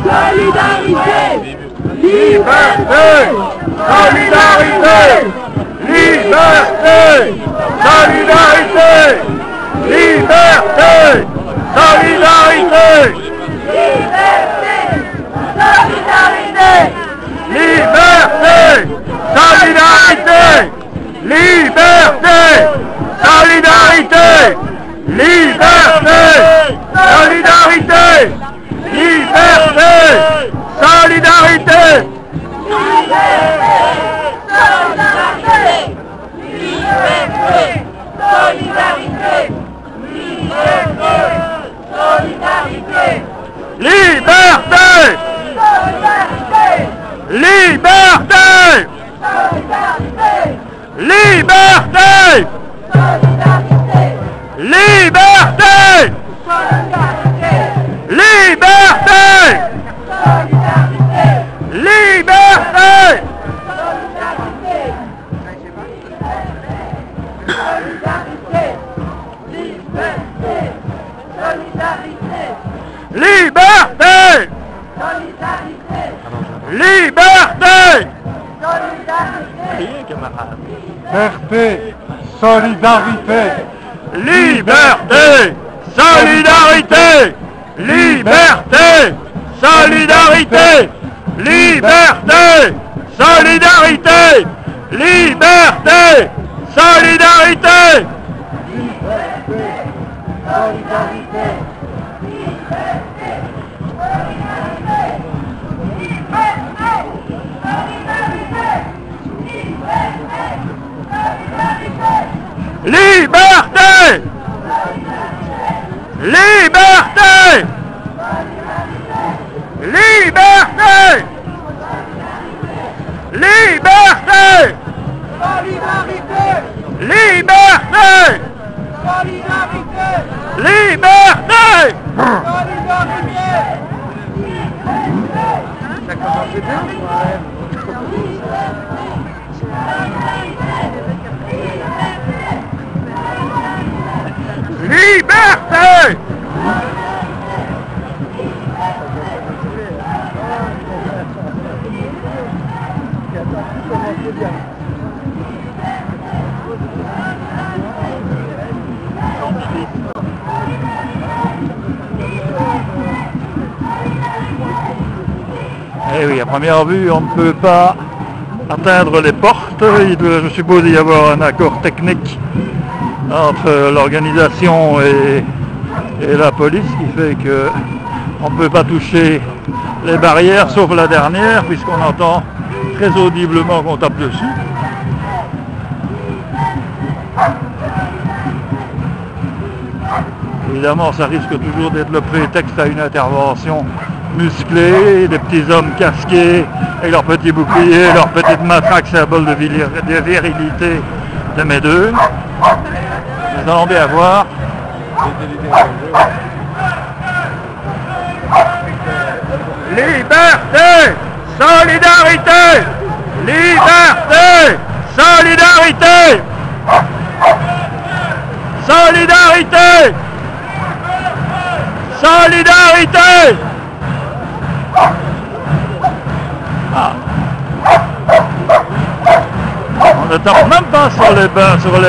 Solidarité, liberté, solidarité, liberté, solidarité, liberté, solidarité, liberté, solidarité, liberté, solidarité, liberté, solidarité, liberté, solidarité, liberté, liberté, liberté, liberté, liberté, liberté, liberté, solidarité, liberté, solidarité, liberté, solidarité, liberté, liberté, liberté, liberté, liberté, liberté, ça commence bien. Liberté! Eh oui, à première vue, on ne peut pas atteindre les portes. Il doit, je suppose, y avoir un accord technique entre l'organisation et la police qui fait que on ne peut pas toucher les barrières sauf la dernière puisqu'on entend très audiblement qu'on tape dessus. Évidemment, ça risque toujours d'être le prétexte à une intervention musclée, des petits hommes casqués avec leurs petits boucliers, leurs petites matraques, symbole de virilité de mes deux. Nous allons bien voir. Liberté, solidarité, liberté, solidarité, solidarité, solidarité. Ah. On ne tape même pas sur les bains, sur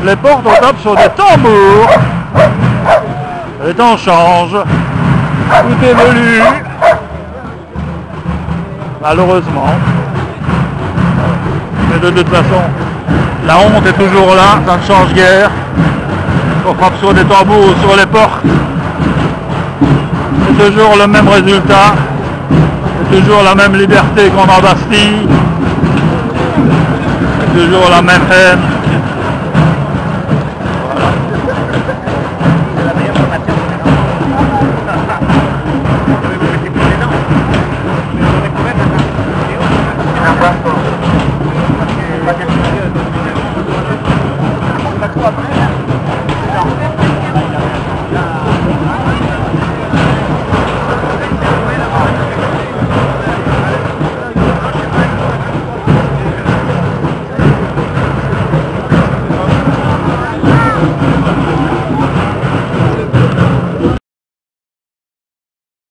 les portes, on tape sur des tambours. Les temps changent, tout évolue, malheureusement. Mais de toute façon, la honte est toujours là, ça ne change guère. On frappe sur des tambours ou sur les portes. C'est toujours le même résultat, c'est toujours la même liberté qu'on en Bastille, c'est toujours la même haine.